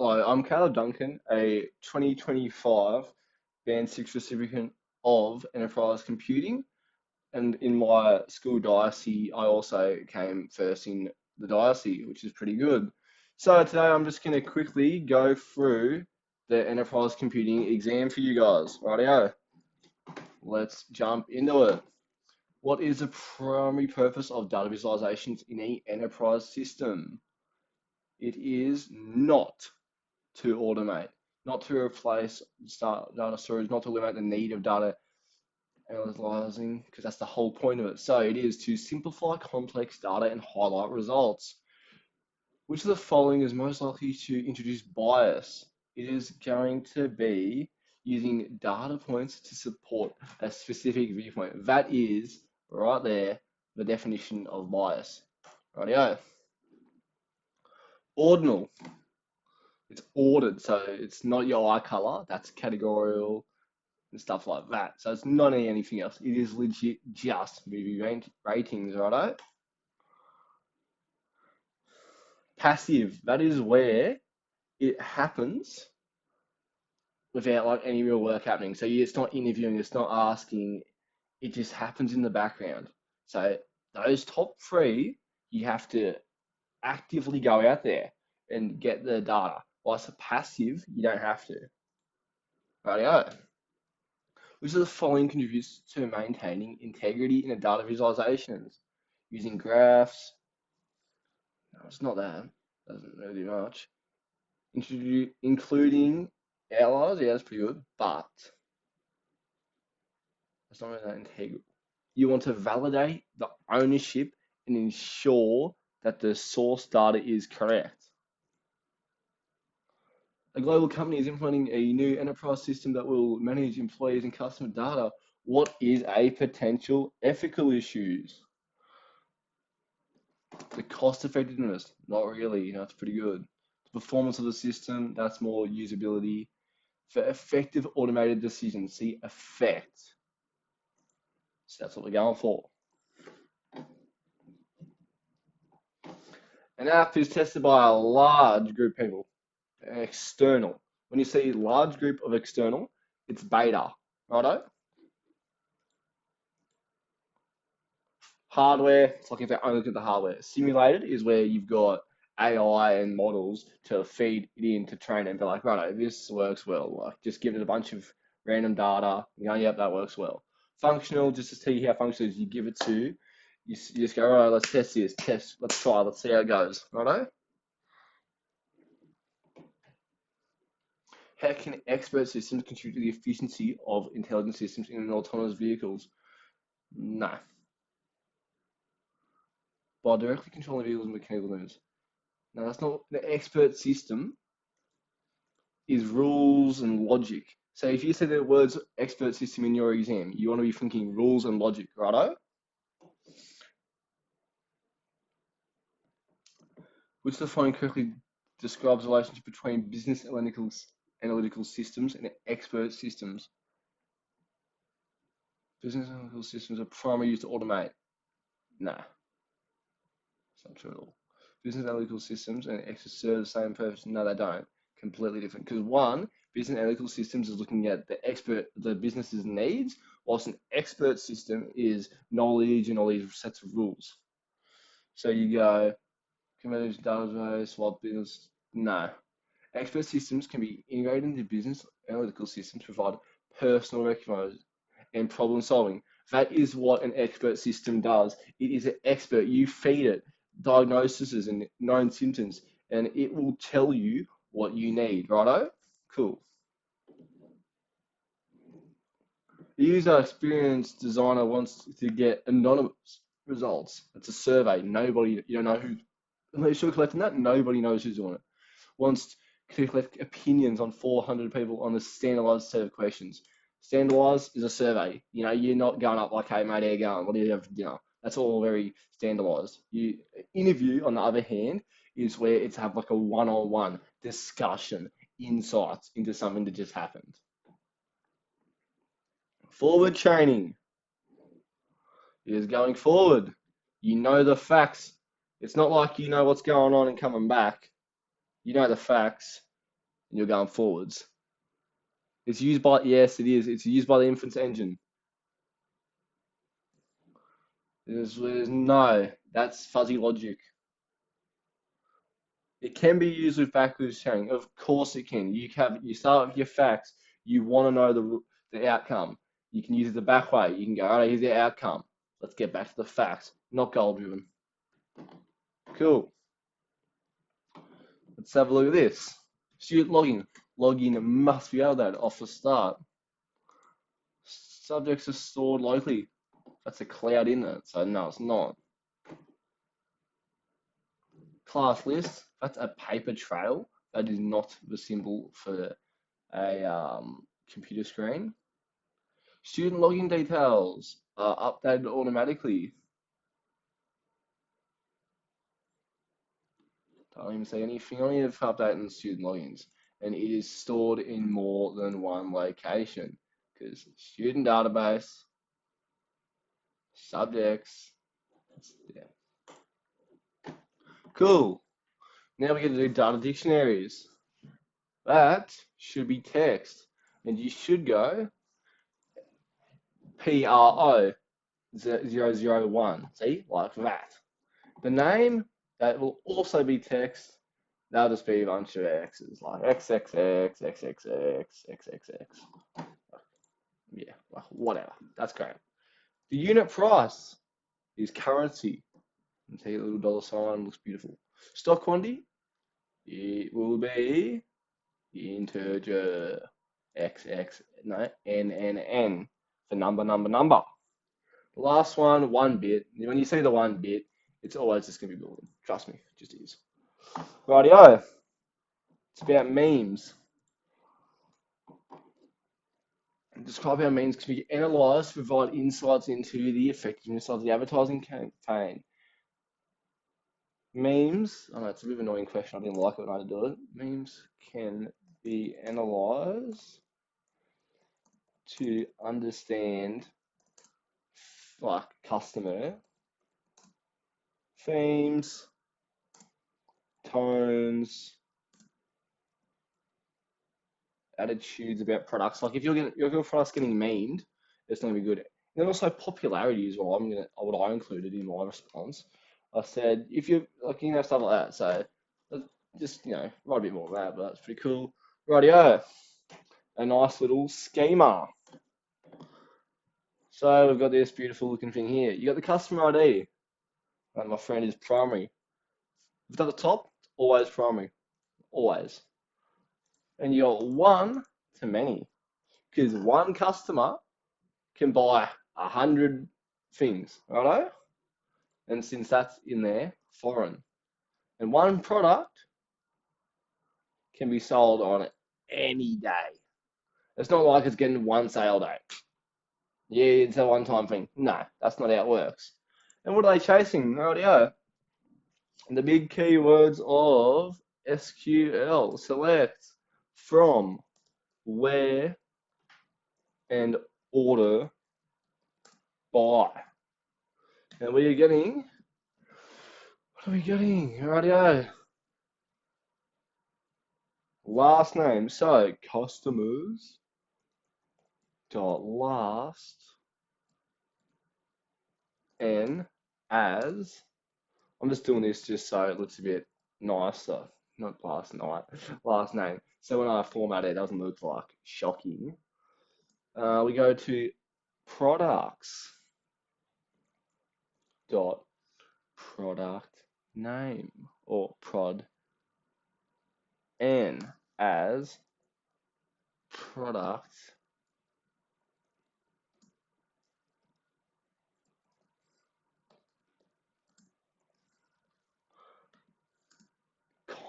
Hello, I'm Caleb Duncan, a 2025 Band 6 recipient of Enterprise Computing, and in my school diocese, I also came first in the diocese, which is pretty good. So today I'm just going to quickly go through the Enterprise Computing exam for you guys. Rightio, let's jump into it. What is the primary purpose of data visualizations in an enterprise system? It is not to automate, not to replace data storage, not to eliminate the need of data analyzing, because that's the whole point of it. So it is to simplify complex data and highlight results. Which of the following is most likely to introduce bias? It is going to be using data points to support a specific viewpoint. That is right there, the definition of bias. Rightio. Ordinal. It's ordered, so it's not your eye color. That's categorical and stuff like that. So it's not anything else. It is legit just movie ratings, righto? Passive. That is where it happens without like any real work happening. So it's not interviewing, it's not asking. It just happens in the background. So those top three, you have to actively go out there and get the data. Whilst a passive, you don't have to. Rightio. Which of the following contributes to maintaining integrity in a data visualizations? Using graphs. No, it's not that. Doesn't really do much. Including outliers, yeah, that's pretty good, but it's not really that integral. You want to validate the ownership and ensure that the source data is correct. A global company is implementing a new enterprise system that will manage employees and customer data. What is a potential ethical issues? The cost effectiveness, not really, it's pretty good. The performance of the system, that's more usability. For effective automated decisions, see effect. So that's what we're going for. An app is tested by a large group of people, external. When you see large group of external, it's beta, righto? Hardware, it's like if they only look at the hardware. Simulated is where you've got AI and models to feed it in to train and be like, righto, this works well. Like just give it a bunch of random data, and go, yep, that works well. Functional, just to see how functional is, you give it to, you just go, right, let's test this, let's try, let's see how it goes, righto? How can expert systems contribute to the efficiency of intelligent systems in autonomous vehicles? No. By directly controlling vehicles and mechanical movements. No, that's not the expert system. Is rules and logic. So if you say the words expert system in your exam, you want to be thinking rules and logic, righto? Which of the following correctly describes the relationship between business analytical systems and expert systems? Business analytical systems are primarily used to automate. Nah, it's not true at all. Business analytical systems and experts serve the same purpose. No, they don't. Completely different. Because one, business analytical systems is looking at the business's needs, whilst an expert system is knowledge and all these sets of rules. So you go, competitive database, what business? No. Expert systems can be integrated into business analytical systems, provide personal recognition and problem solving. That is what an expert system does. It is an expert. You feed it diagnoses and known symptoms, and it will tell you what you need, righto? Cool. The user experience designer wants to get anonymous results. It's a survey. Nobody, you don't know who, unless you're collecting that, nobody knows who's doing it. Wants to collect opinions on 400 people on a standardized set of questions. Standardized is a survey. You're not going up like, hey, mate, how you going? What do you have for dinner? That's all very standardized. Interview, on the other hand, is where it's have like a one-on-one discussion, insights into something that just happened. Forward training is going forward. You know the facts. It's not like you know what's going on and coming back. You know the facts. and you're going forwards. It's used by, yes, it is. It's used by the inference engine. There's no, that's fuzzy logic. It can be used with backwards chaining. Of course it can. You start with your facts. You want to know the outcome. You can use it the back way. You can go, all right, here's the outcome. Let's get back to the facts, not goal driven. Cool. Let's have a look at this. Student login. Login must be validated off the start. Subjects are stored locally. That's a cloud in it, so no, it's not. Class list. That's a paper trail. That is not the symbol for a computer screen. Student login details are updated automatically. Don't even say anything on here for updating student logins. And it is stored in more than one location because student database, subjects, yeah. Cool. Now we get to do data dictionaries. That should be text. And you should go PRO 001. See, like that. The name, that will also be text. That'll just be a bunch of X's, like XXX, XXX, XXX. Yeah, well, whatever. That's great. The unit price is currency. You see a little dollar sign, looks beautiful. Stock quantity, it will be integer. XX, no, NNN for number. The last one, 1 bit. When you see the 1 bit, it's always just going to be Boolean. Trust me, it just is. Rightio. It's about memes. Describe how memes can be analysed to provide insights into the effectiveness of the advertising campaign. Memes, I know it's a bit of an annoying question, I didn't like it when I had to do it. Memes can be analysed to understand like customer themes, tones, attitudes about products. Like if your product's getting memed, it's gonna be good. And then also popularity as well. What I included in my response. I said if you like stuff like that. So just write a bit more of that, but that's pretty cool. Rightio, a nice little schema. So we've got this beautiful looking thing here. You got the customer ID. And my friend is primary. If it's at the top, always primary. Always. And you got one to many. Because one customer can buy 100 things, righto? And since that's in there, foreign. And one product can be sold on any day. It's not like it's getting one sale day. Yeah, it's a one-time thing. No, that's not how it works. And what are they chasing? Rightio. The big keywords of SQL. Select from, where, and order by. And what are you getting? What are we getting? Rightio. Last name. So customers dot last n as. I'm just doing this just so it looks a bit nicer. Not last night. Last name. So when I format it, it doesn't look like shocking. We go to products dot product name or prod n as product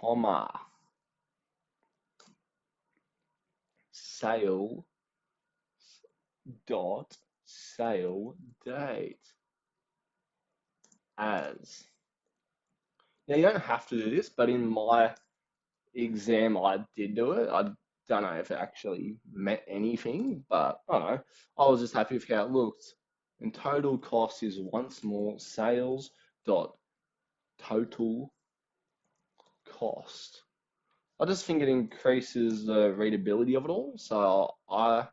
comma sale dot sale date as. Now you don't have to do this, but in my exam I did do it. I don't know if it actually meant anything, but I don't know. I was just happy with how it looked. And total cost is once more sales dot total cost. I just think it increases the readability of it all. So I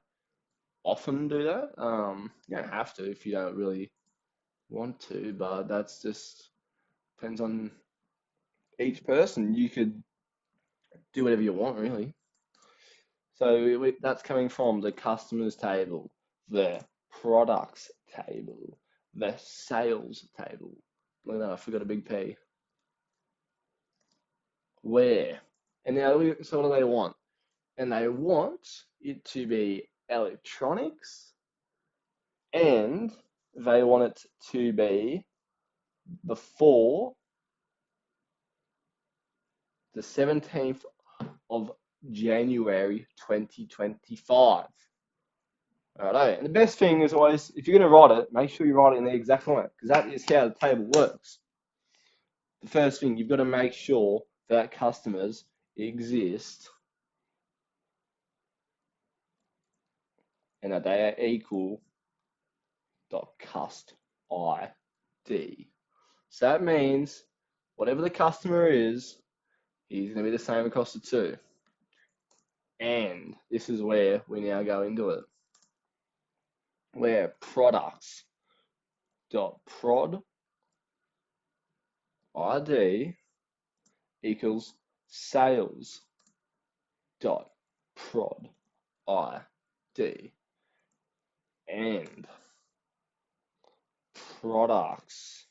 often do that. You don't have to if you don't really want to, but that's just depends on each person. You could do whatever you want, really. So that's coming from the customers table, the products table, the sales table. Look at that, I forgot a big P. Where? And now, so what do they want? And they want it to be electronics, and they want it to be before the 17th of January 2025. Alright, and the best thing is always, if you're going to write it, make sure you write it in the exact format, because that is how the table works. The first thing, you've got to make sure that customers exist and that they are equal .cust ID. So that means whatever the customer is, he's going to be the same across the two. And this is where we now go into it. Where products .prod ID equals sales .prod ID, and products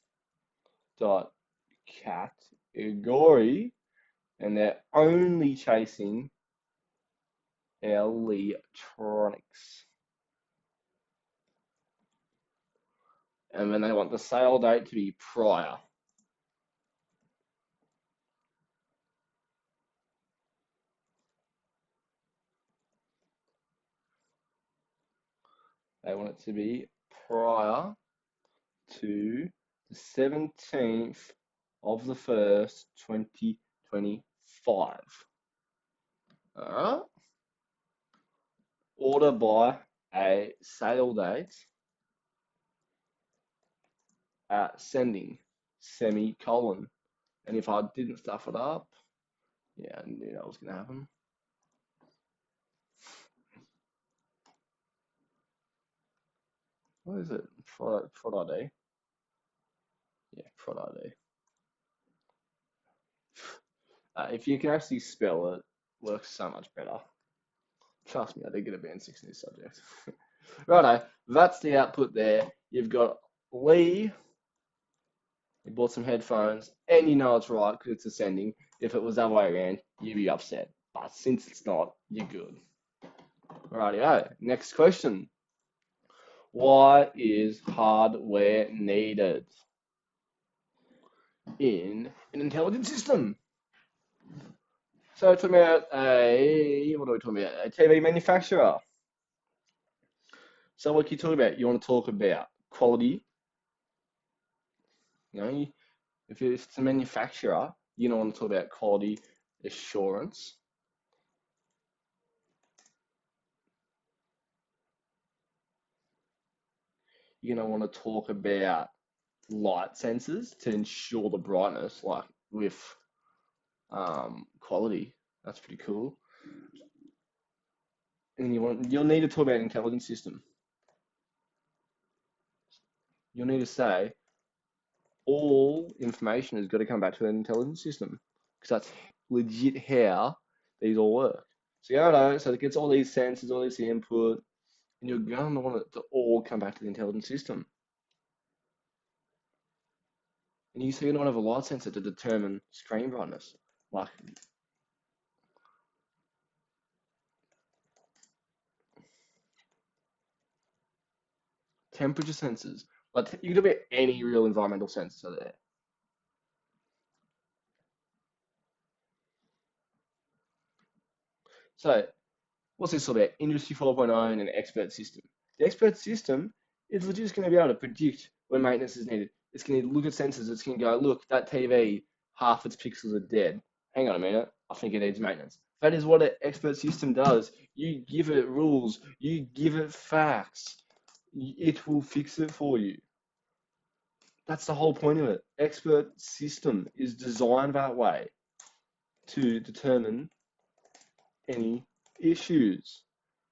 category, and they're only chasing electronics. And then they want the sale date to be prior. They want it to be prior to the 17th of the 1st, 2025. Alright. Order by a sale date at sending, semicolon. And if I didn't stuff it up, yeah, I knew that was going to happen. What is it? Prod ID. Yeah, prod ID. If you can actually spell it, works so much better. Trust me, I did get a band 6 in this subject. Righto, that's the output there. You've got Lee. You bought some headphones, and you know it's right because it's ascending. If it was the other way around, you'd be upset. But since it's not, you're good. Rightio. Next question. Why is hardware needed in an intelligent system? So we're talking about what are we talking about? A TV manufacturer. So what can you talk about? You want to talk about quality. You know, if it's a manufacturer, you don't want to talk about quality assurance. You're going to want to talk about light sensors to ensure the brightness, like with quality. That's pretty cool. And you'll need to talk about intelligent system. You'll need to say all information has got to come back to an intelligent system, because that's legit how these all work. So you know, so it gets all these sensors, all this input, and you're going to want it to all come back to the intelligent system. And you're going to want to have a light sensor to determine screen brightness, like temperature sensors. Like you could have any real environmental sensor there. So what's this all about? Industry 4.0 and an expert system. The expert system is just going to be able to predict when maintenance is needed. It's going to look at sensors. It's going to go, look, that TV, half its pixels are dead. Hang on a minute. I think it needs maintenance. That is what an expert system does. You give it rules. You give it facts. It will fix it for you. That's the whole point of it. Expert system is designed that way to determine any issues.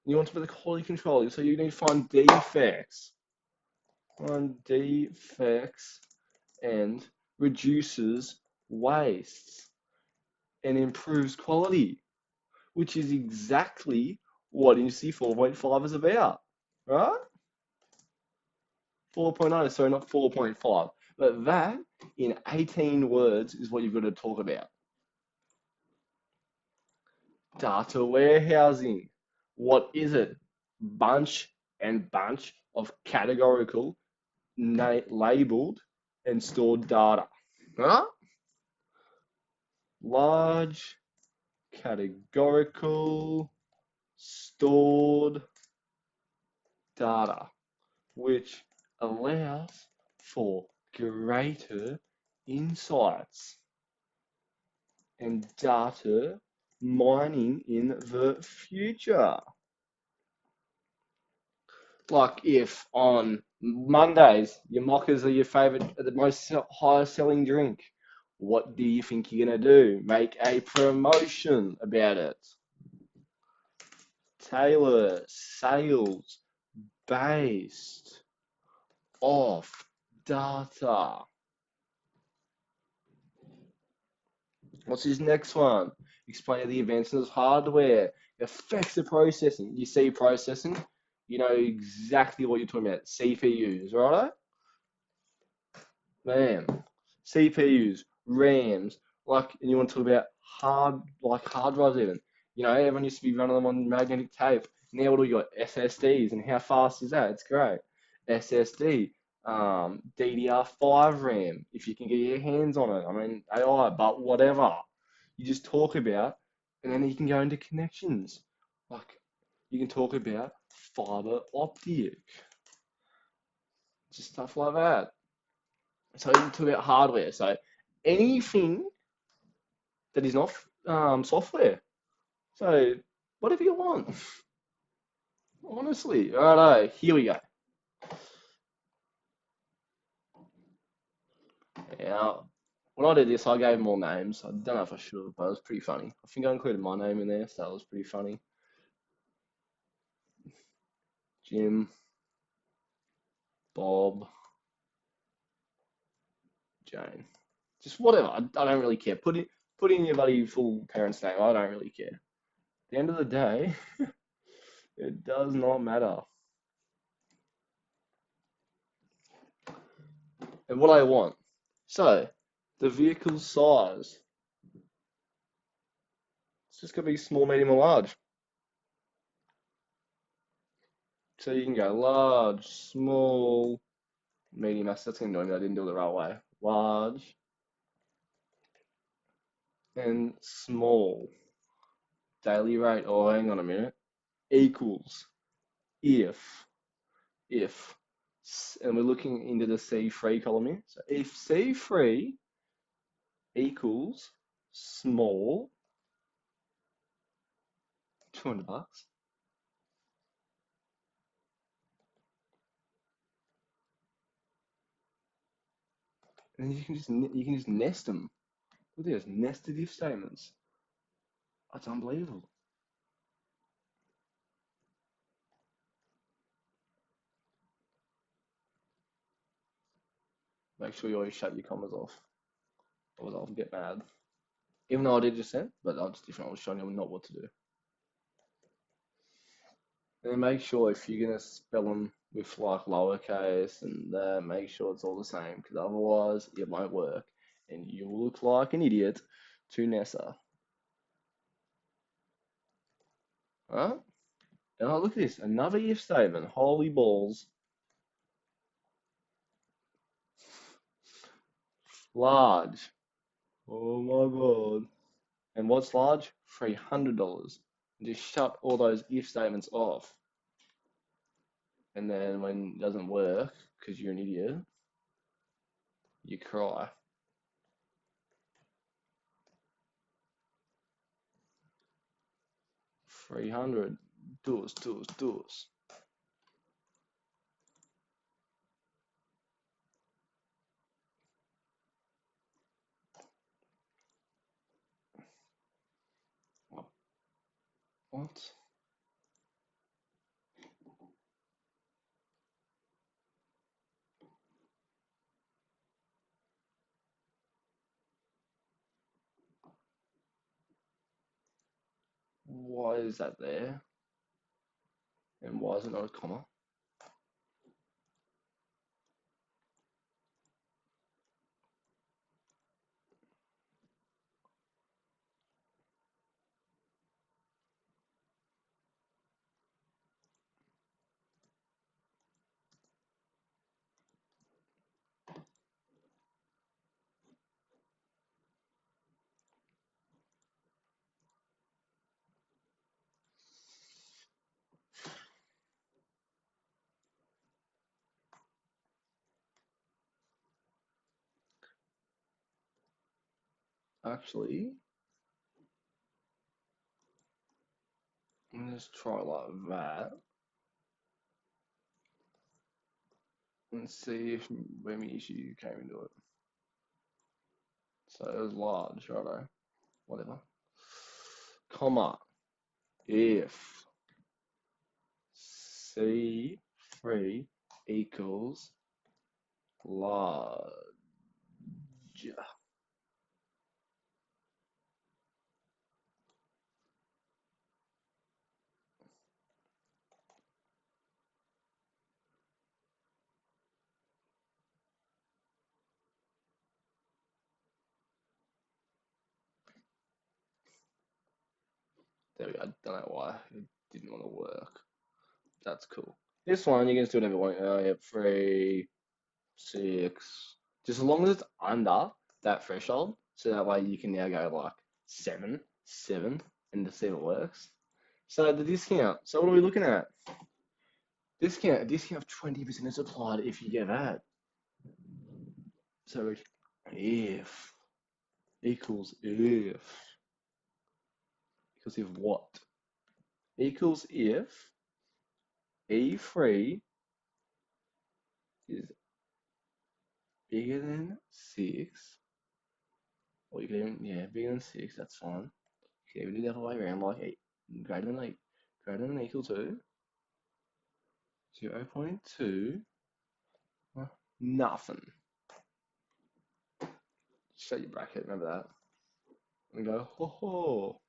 You want to be the quality control, so you need to find defects. Find defects and reduces waste and improves quality, which is exactly what Industry 4.5 is about, right? 4.0, sorry, not 4.5. But that, in 18 words, is what you've got to talk about. Data warehousing. What is it? Bunch of categorical, labeled, and stored data. Huh? Large, categorical, stored data, which allows for greater insights and data mining in the future. Like if on Mondays your mockers are your favorite, the most highest selling drink, what do you think you're gonna do? Make a promotion about it. Tailor sales based off data. What's his next one? Explain the advancements of hardware, affects of processing. You see processing, you know exactly what you're talking about. CPUs, right? Man, CPUs, RAMs, and you want to talk about hard drives even. You know, everyone used to be running them on magnetic tape. Now what do we got? SSDs, and how fast is that? It's great. SSD, DDR5 RAM, if you can get your hands on it. I mean, AI, but whatever. You just talk about, and then you can go into connections. Like, you can talk about fiber optic, just stuff like that. So you talk about hardware. So anything that is not software. So whatever you want. Honestly. Righto, here we go. Now, when I did this, I gave them all names. I don't know if I should have, but it was pretty funny. I think I included my name in there, so that was pretty funny. Jim, Bob, Jane. Just whatever. I don't really care. Put in your bloody full parent's name. I don't really care. At the end of the day, it does not matter. And what I want. So, the vehicle size. It's just gonna be small, medium, or large. So you can go large, small, medium. That's gonna annoy me. I didn't do it the right way. Large and small. Daily rate. Oh, hang on a minute. Equals if if, and we're looking into the C3 column here. So if C3 equals small, $200. And then you can just nest them. Look at this, nested if statements. That's unbelievable. Make sure you always shut your commas off, or I'll get mad. Even though I did just then, but I'm just different. I was showing you not what to do. And then make sure if you're gonna spell them with like lowercase and make sure it's all the same, because otherwise it won't work, and you will look like an idiot to NESA. Right? And look at this, another if statement. Holy balls. Large. Oh my god. And what's large? $300. Just shut all those if statements off. And then when it doesn't work, because you're an idiot, you cry. 300. Do us. What? Why is that there? And why is it not a comma? Actually, let's try like that and see if where my issue came into it. So it was large, righto, whatever. Comma, if C3 equals large. There we go. I don't know why it didn't want to work. That's cool. This one you can still never want. Yep, 3, 6. Just as long as it's under that threshold, so that way you can now go like 7, 7, and to see if it works. So the discount. So what are we looking at? Discount. A discount of 20% is applied if you get that. So if equals if what? Equals if E3 is bigger than 6, or you can even, yeah, bigger than 6, that's fine. You can even do the other way around, like 8, greater than 8, greater than or equal to 0.2, nothing. Shut your bracket, remember that. And go, ho ho.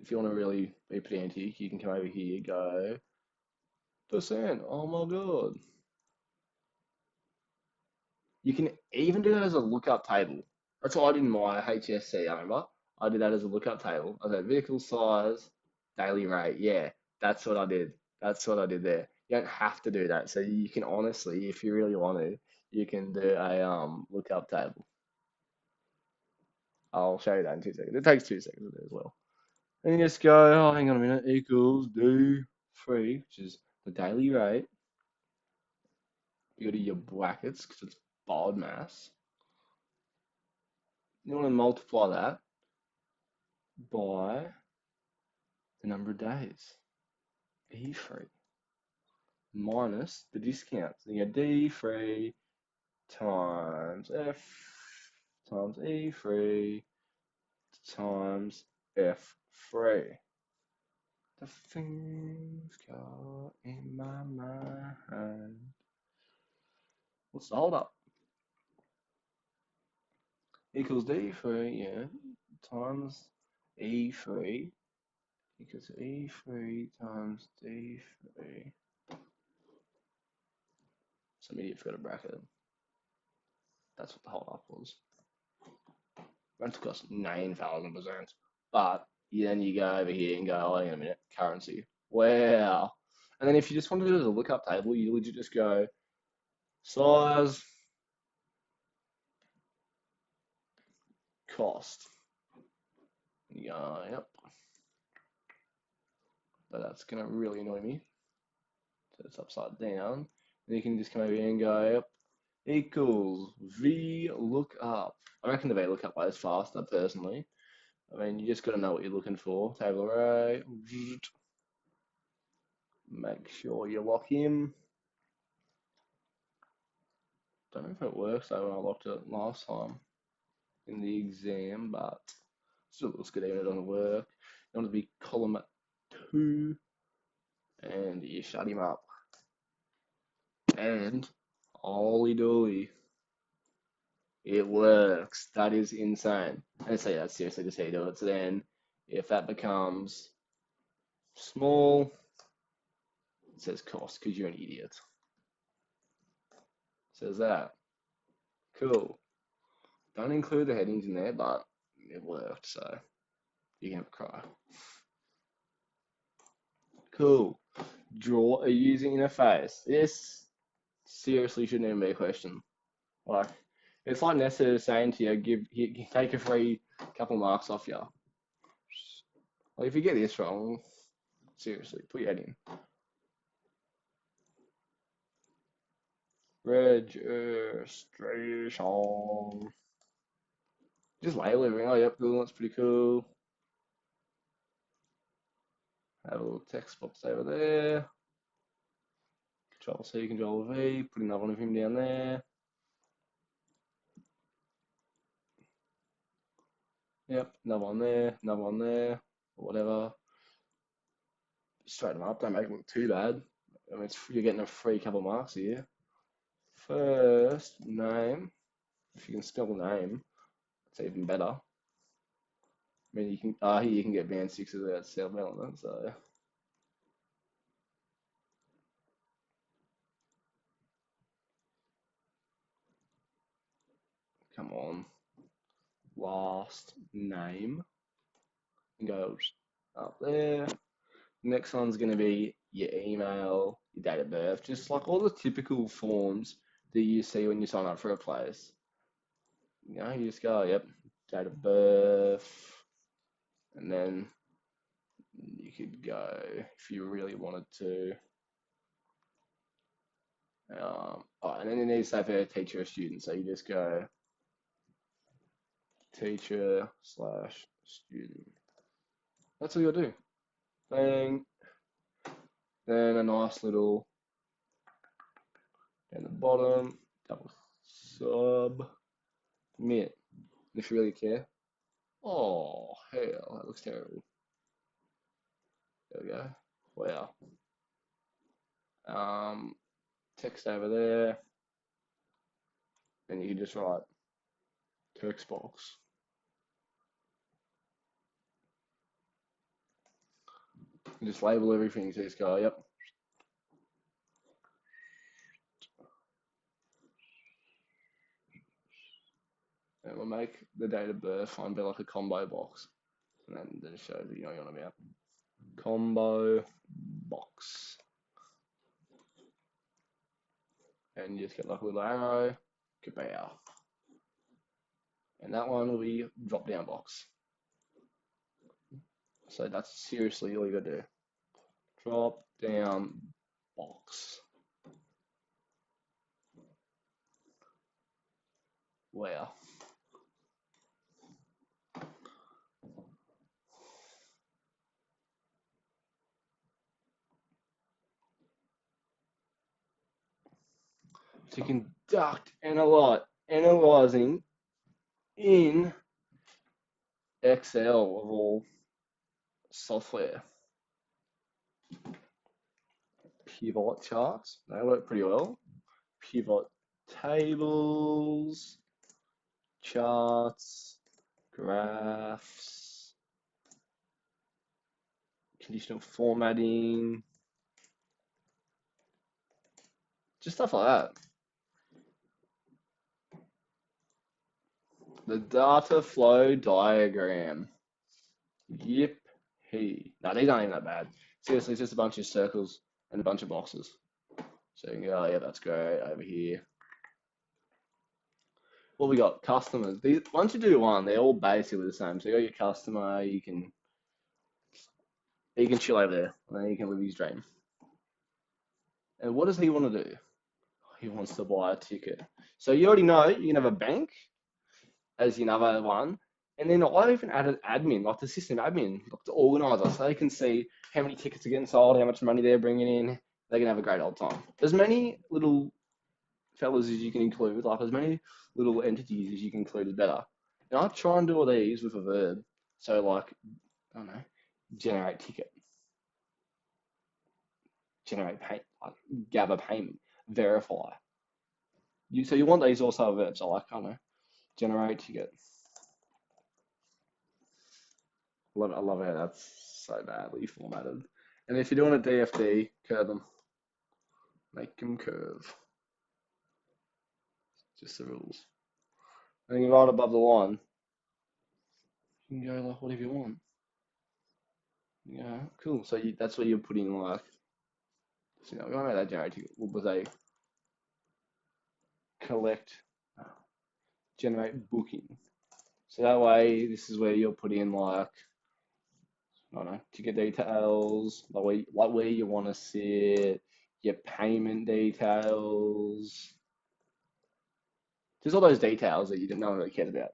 If you want to really be pedantic, you can come over here, go, percent, oh my god. You can even do that as a lookup table. That's what I did in my HSC, I remember. I did that as a lookup table. I said vehicle size, daily rate. Yeah, that's what I did. That's what I did there. You don't have to do that. So you can honestly, if you really want to, you can do a lookup table. I'll show you that in 2 seconds. It takes 2 seconds to do as well. And you just go, oh, hang on a minute, equals do 3, which is the daily rate. You go to your brackets because it's bold mass. You want to multiply that by the number of days. E3 minus the discount. So you go D3 times F times E3 times F3. The things got in my mind. What's the hold up? Equals D3, yeah, times E3 equals E3 times D3. Some idiot forgot a bracket. That's what the hold up was. Rental cost 9,000%. But then you go over here and go, oh, hang on a minute, currency. Wow. And then if you just want to do it as a lookup table, you legit just go size, cost. You go, yep. But that's going to really annoy me. So it's upside down. And you can just come over here and go, yep, equals V lookup. I reckon the V lookup way is faster, personally. I mean, you just got to know what you're looking for. Table array. Make sure you lock in. Don't know if it works though when I locked it last time. in the exam, but still looks good even if it doesn't work. You want to be column 2, and you shut him up. And holy dooly, it works. That is insane. And say that's seriously just how you do it. So then if that becomes small, it says cost because you're an idiot. It says that. Cool. Don't include the headings in there, but it worked, so you can have a cry. Cool. Draw a user interface. This seriously shouldn't even be a question. Like, it's like NESA saying to you, take a free couple marks off you. Like, if you get this wrong, seriously, put your head in. Registration. Just label everything. Oh, yep, cool, that's pretty cool. Have a little text box over there. Control C, Control V, put another one of him down there. Yep, another one there, another one there, or whatever. Straighten them up, don't make them look too bad. I mean, you're getting a free couple marks here. First name, if you can spell the name, it's even better. I mean, you can, here you can get band 6 without self-element, so. Come on. Last name. And go up there. Next one's going to be your email, your date of birth, just like all the typical forms that you see when you sign up for a place. You know, you just go, yep, date of birth, and then you could go if you really wanted to. Oh, and then you need to say for teacher or student, so you just go teacher / student. That's all you'll do. Bang. Then a nice little down the bottom, double submit. If you really care. Oh, hell, that looks terrible. There we go. Wow. Text over there. And you can just write text box. You just label everything. So just go, yep. And we'll make the date of birth find be like a combo box. And then it shows you know what you're on about. Combo box. And you just get like a little arrow, kapow. And that one will be drop down box. So that's seriously all you gotta do. Drop down box. Wow. To conduct analyzing in Excel of all software. Pivot charts, they work pretty well. Pivot tables, charts, graphs, conditional formatting, just stuff like that. The data flow diagram. Yippee. No, these aren't even that bad. Seriously, it's just a bunch of circles and a bunch of boxes. So you can go, oh, yeah, that's great, over here. What we got? Customers. These, once you do one, they're all basically the same. So you got your customer, you can chill over there, and then you can live his dream. And what does he want to do? He wants to buy a ticket. So you already know you can have a bank as your other one. And then I even added admin, like the system admin, like the organizer, so they can see how many tickets are getting sold, how much money they're bringing in. They can have a great old time. As many little fellas as you can include, like as many little entities as you can include is better. And I try and do all these with a verb. So like, I don't know, generate ticket, generate pay, like gather payment, verify. So you want these also verbs. I like, I don't know, generate ticket. I love how that's so badly formatted. And if you're doing a DFD, curve them. Make them curve. Just the rules. And then right above the line, you can go like whatever you want. Yeah, cool. So that's where you're putting like, so we won't make that generate ticket. We'll say collect, generate booking. So that way, this is where you'll put in like, I don't know, ticket details, like where you want to sit, your payment details, just all those details that you didn't know really cared about.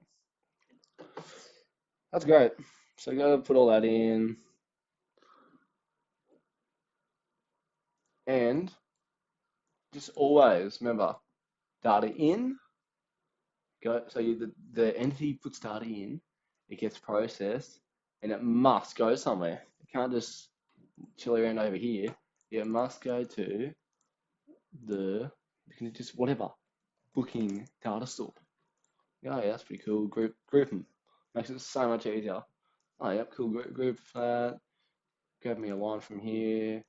That's great. So you gotta put all that in, and just always remember data in. Go so the entity puts data in, it gets processed, and it must go somewhere. It can't just chill around over here. It must go to the you can just whatever booking data store. Oh yeah, that's pretty cool. Group them makes it so much easier. Oh yep, cool. Group that. Grab me a line from here.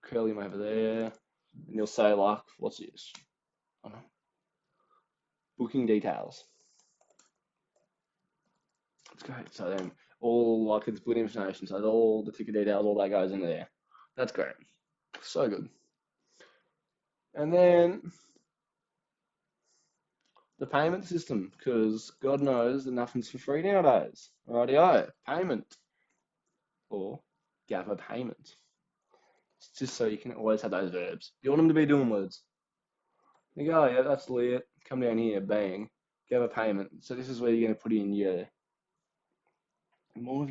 Curly them over there, and you'll say like, what's this? I don't know. Booking details. That's great. So then all like it's good information. So all the ticket details, all that goes in there. That's great. So good. And then the payment system, because God knows that nothing's for free nowadays. Rightio, payment or gather payment. It's just so you can always have those verbs. You want them to be doing words. You go, oh, yeah, that's lit. Come down here, bang, gather payment. So this is where you're going to put in your more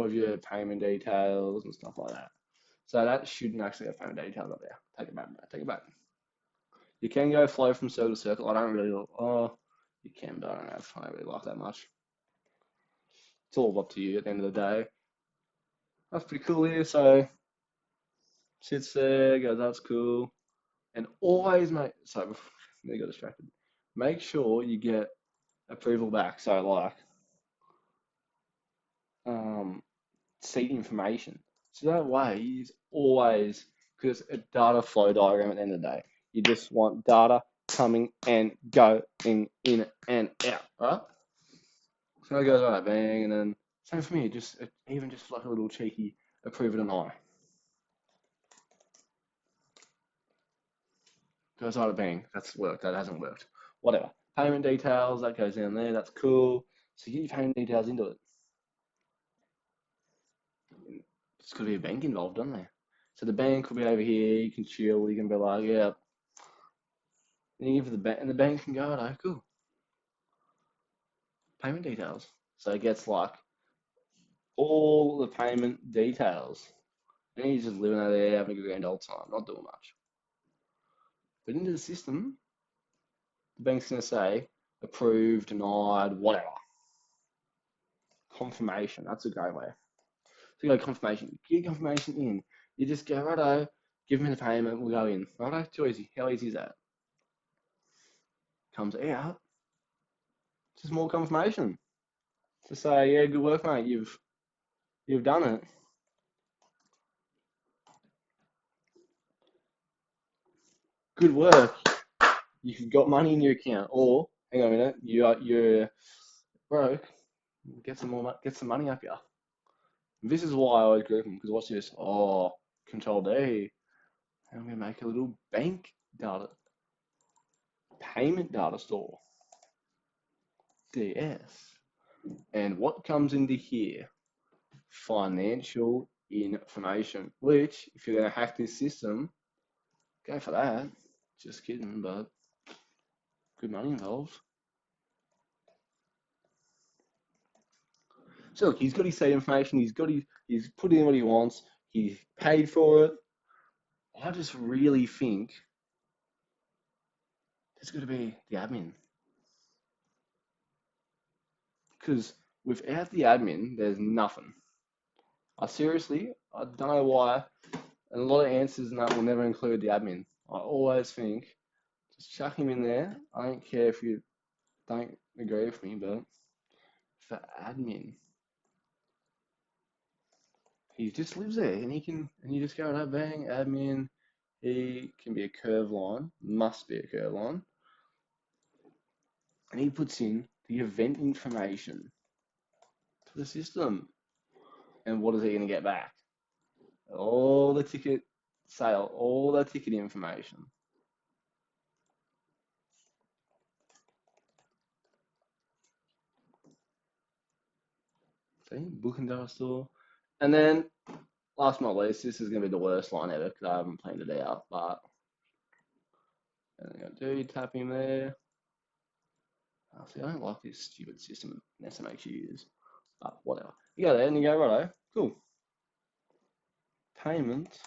of your payment details and stuff like that. So that shouldn't actually have payment details up there. Take it back, take it back. You can go flow from circle to circle. I don't really, you can, but I don't know if I really like that much. It's all up to you at the end of the day. That's pretty cool here. So sits there, goes, that's cool. And always so I got distracted. Make sure you get approval back. So like, seat information. So that way is always, because it's a data flow diagram at the end of the day. You just want data coming and going in and out, right? So it goes like that, bang, and then same for me, just even just like a little cheeky approve it and I. Goes like a bang, that's worked, that hasn't worked. Whatever. Payment details, that goes down there, that's cool. So you get your payment details into it. There's got to be a bank involved, doesn't there? So the bank will be over here, you can chill, you can be like, yeah. And you give the bank, and the bank can go, oh, cool. Payment details. So it gets like all the payment details. And he's just living out there having a grand old time, not doing much. But into the system, the bank's going to say approved, denied, whatever. Confirmation. That's a great way. So you go confirmation. Get confirmation in. You just go, righto, give me the payment, we'll go in. Righto, too easy. How easy is that? Comes out. Just more confirmation. To say, yeah, good work, mate. You've done it. Good work. You've got money in your account. Or hang on a minute, you're broke. Get some money up here. This is why I always group them, because watch this. Oh, Control D. And I'm gonna make a little bank data, payment data store. DS. And what comes into here? Financial information. Which, if you're gonna hack this system, go for that. Just kidding, but good money involved. So look, he's got his seat information. He's put in what he wants. He's paid for it. I just really think there's got to be the admin. Because without the admin, there's nothing. I don't know why. And a lot of answers and that will never include the admin. I always think, just chuck him in there. I don't care if you don't agree with me, but for admin, he just lives there and you just go, oh, bang, admin. He can be a curve line, must be a curve line. And he puts in the event information to the system. And what is he going to get back? All the ticket sale, all the ticket information. See, booking data store. And then, last but not least, this is going to be the worst line ever because I haven't planned it out. But, and you tap him there. See, I don't like this stupid system NESA makes you use. But whatever. You go there and you go, righto, cool. Payment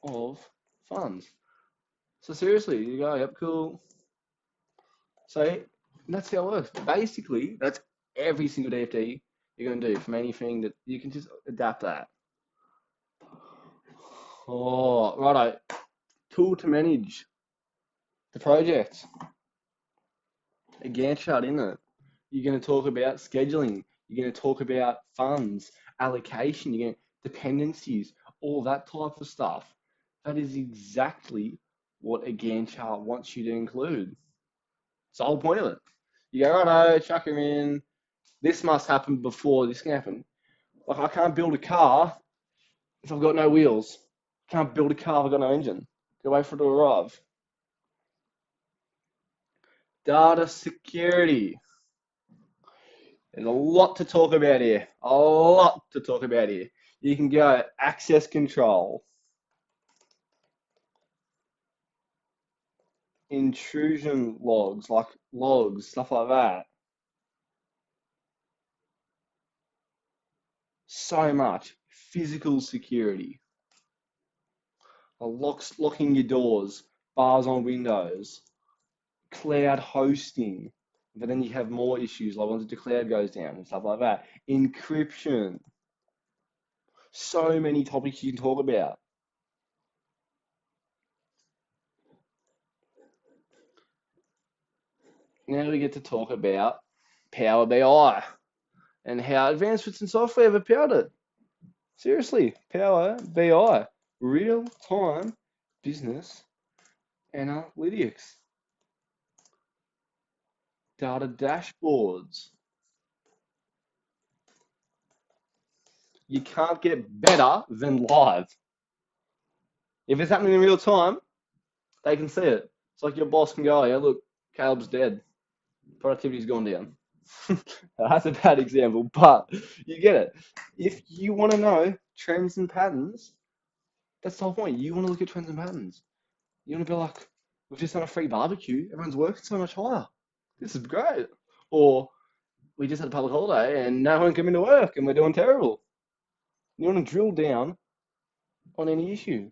of funds. So seriously, you go, yep, cool. So that's how it works. Basically, that's every single DFD you're going to do from anything that you can just adapt that. Oh, righto. Tool to manage the project. A Gantt chart in it. You're going to talk about scheduling. You're going to talk about funds, allocation, you're going to dependencies, all that type of stuff. That is exactly what a Gantt chart wants you to include. It's the whole point of it. You go, righto, chuck them in. This must happen before this can happen. Like, I can't build a car if I've got no wheels. I can't build a car if I've got no engine. Go wait for it to arrive. Data security. There's a lot to talk about here. A lot to talk about here. You can go access control, intrusion logs, like logs, stuff like that. So much. Physical security. Locking your doors, bars on windows, cloud hosting. But then you have more issues like once the cloud goes down and stuff like that. Encryption. So many topics you can talk about. Now we get to talk about Power BI and how advancements in software have powered it. Seriously, Power BI, real-time business analytics, data dashboards. You can't get better than live. If it's happening in real time, they can see it. It's like your boss can go, oh, yeah, look, Caleb's dead. Productivity's gone down. That's a bad example, but you get it. If you want to know trends and patterns, that's the whole point. You want to look at trends and patterns. You want to be like, we've just done a free barbecue. Everyone's working so much higher. This is great. Or we just had a public holiday and no one came into work and we're doing terrible. You want to drill down on any issue.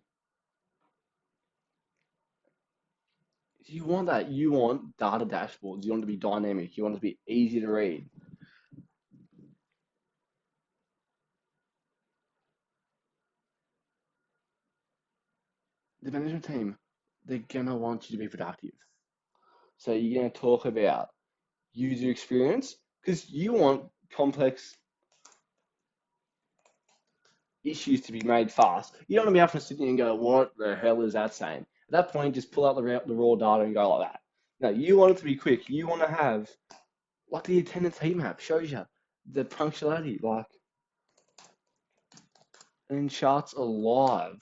You want that. You want data dashboards. You want it to be dynamic. You want it to be easy to read. The management team, they're going to want you to be productive. So you're going to talk about user experience because you want complex issues to be made fast. You don't want to be able to sit there and go, what the hell is that saying? At that point, just pull out the raw data and go like that. No, you want it to be quick. You want to have, like the attendance heat map shows you, the punctuality, like, and charts are live.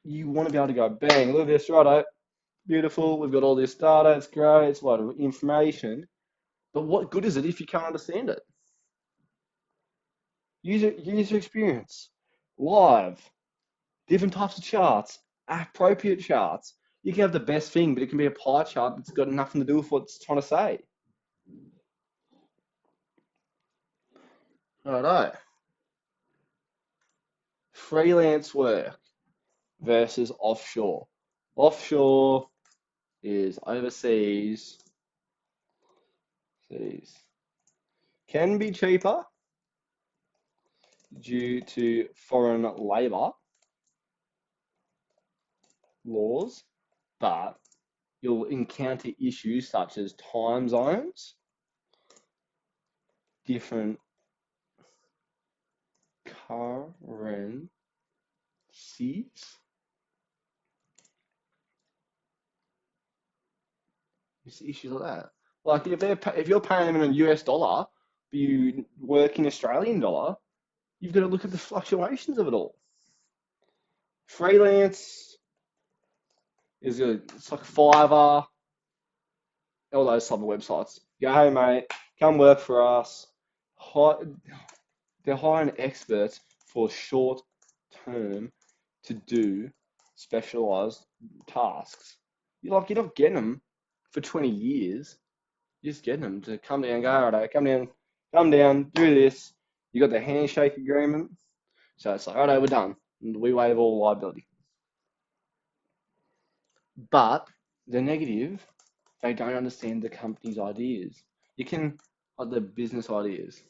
You want to be able to go, bang, look at this, righto, beautiful, we've got all this data, it's great, it's a lot of information. But what good is it if you can't understand it? User experience, live, different types of charts, appropriate charts. You can have the best thing, but it can be a pie chart that's got nothing to do with what it's trying to say. Righto. Freelance work versus offshore. Offshore is overseas. These can be cheaper due to foreign labour laws, but you'll encounter issues such as time zones, different currencies, it's issues like that. Like if you're paying them in a US dollar, but you work in Australian dollar, you've got to look at the fluctuations of it all. Freelance is it's like Fiverr, all those type of websites. You go, hey mate, come work for us. They're hiring experts for short term to do specialized tasks. You're not getting them for 20 years. You're just getting them to come down, go, all right, come down, do this. You got the handshake agreement. So it's like, all right, we're done. We waive all liability. But the negative, they don't understand the company's ideas. You can, like the business ideas,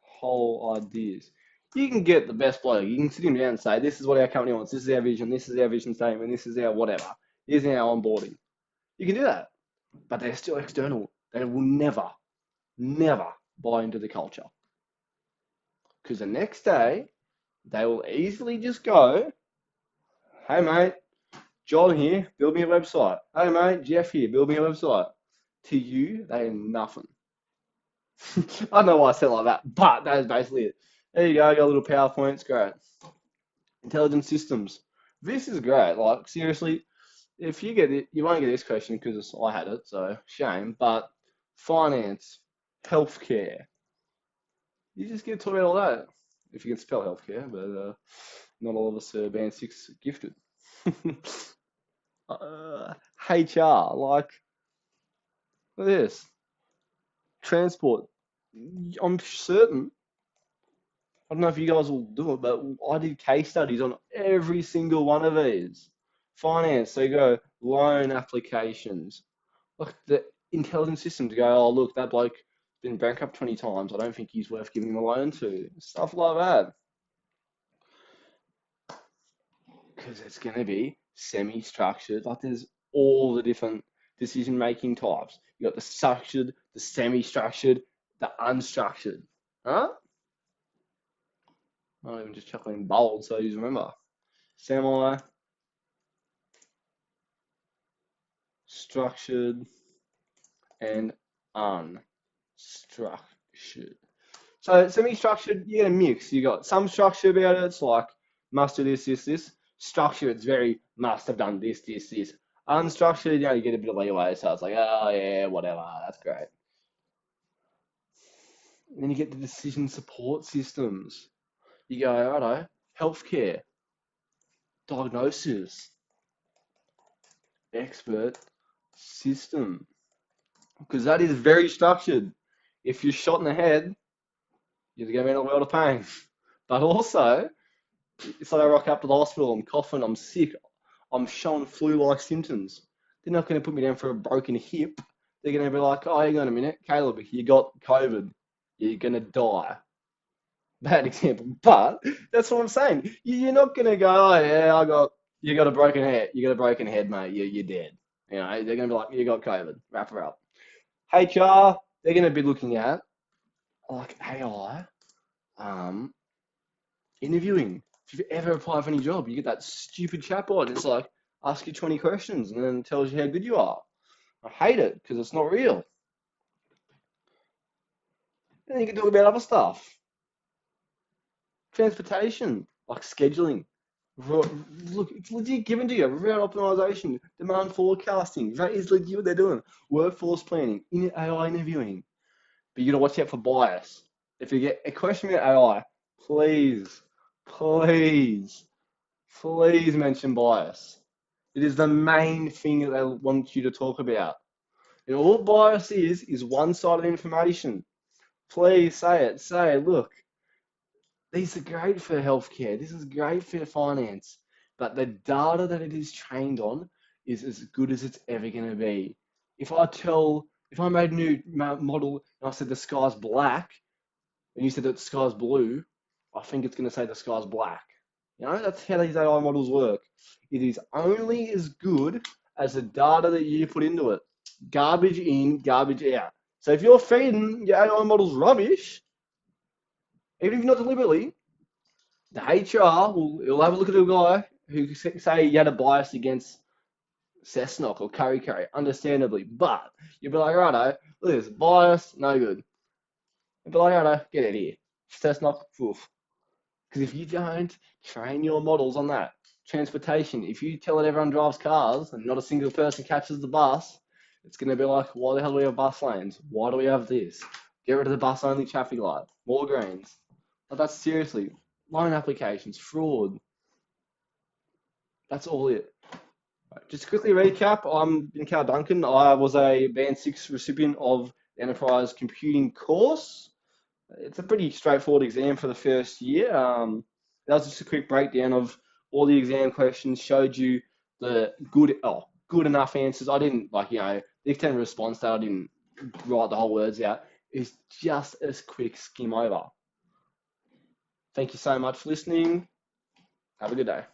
whole ideas. You can get the best bloke. You can sit him down and say, this is what our company wants. This is our vision. This is our vision statement. This is our whatever. Here's our onboarding. You can do that. But they're still external. They will never, never buy into the culture. Because the next day, they will easily just go, hey mate, John here, build me a website. Hey mate, Jeff here, build me a website. To you, they are nothing. I don't know why I said it like that, but that is basically it. There you go, I got a little PowerPoint, it's great. Intelligent systems. This is great. Like, seriously, if you get it, you won't get this question because I had it, so shame. But finance, healthcare, you just get taught about all that. If you can spell healthcare, but not all of us are band six gifted. HR, like, look at this. Transport. I'm certain, I don't know if you guys will do it, but I did case studies on every single one of these. Finance, so you go loan applications. Look, the intelligent system to go, oh, look, that bloke been bankrupt 20 times. I don't think he's worth giving him a loan to. Stuff like that. Because it's going to be semi-structured. Like there's all the different decision-making types. You got the structured, the semi-structured, the unstructured. Huh? I'm not even just chuckling bold, so you remember. Semi-structured and unstructured. So semi-structured, you get a mix. You got some structure about it. It's like must do this, this, this. Structure, it's very must have done this, this, this. Unstructured, you get a bit of leeway. So it's like, oh yeah, whatever. That's great. And then you get the decision support systems. You go, I don't know, healthcare, diagnosis, expert system. Because that is very structured. If you're shot in the head, you're going to be in a world of pain. But also, it's like I rock up to the hospital, I'm coughing, I'm sick, I'm showing flu-like symptoms. They're not going to put me down for a broken hip. They're going to be like, oh, hang on a minute, Caleb, you got COVID. You're going to die. Bad example, but that's what I'm saying. You're not going to go, oh, yeah, you got a broken head. You got a broken head, mate. You're dead. You know, they're going to be like, you got COVID. Wrap her up. HR, they're going to be looking at like AI, interviewing. If you've ever applied for any job, you get that stupid chatbot. It's like, ask you 20 questions and then it tells you how good you are. I hate it because it's not real. And you can talk about other stuff. Transportation, like scheduling. Look, it's legit given to you. Route optimization, demand forecasting. That is legit what they're doing. Workforce planning, AI interviewing. But you got to watch out for bias. If you get a question about AI, please, please, please mention bias. It is the main thing that they want you to talk about. And all bias is one-sided information. Please say it. Say, look, these are great for healthcare. This is great for finance. But the data that it is trained on is as good as it's ever going to be. If I tell If I made a new model and I said the sky's black, and you said that the sky's blue, I think it's going to say the sky's black. You know, that's how these AI models work. It is only as good as the data that you put into it. Garbage in, garbage out. So if you're feeding your AI models rubbish, even if not deliberately, the HR will have a look at a guy who say you had a bias against Cessnock or Curry Curry, understandably, but you'll be like, righto, look at this bias, no good. You'll be like, righto, get out of here. Cessnock, oof. Because if you don't train your models on that, transportation, if you tell it everyone drives cars and not a single person catches the bus, it's going to be like, why the hell do we have bus lanes? Why do we have this? Get rid of the bus only traffic light, more greens. But that's seriously, loan applications, fraud. That's all it. Just to quickly recap, I'm Cal Duncan. I was a Band 6 recipient of the Enterprise Computing course. It's a pretty straightforward exam for the first year. That was just a quick breakdown of all the exam questions, showed you the good enough answers. I didn't the extended response that I didn't write the whole words out. It's just a quick skim over. Thank you so much for listening. Have a good day.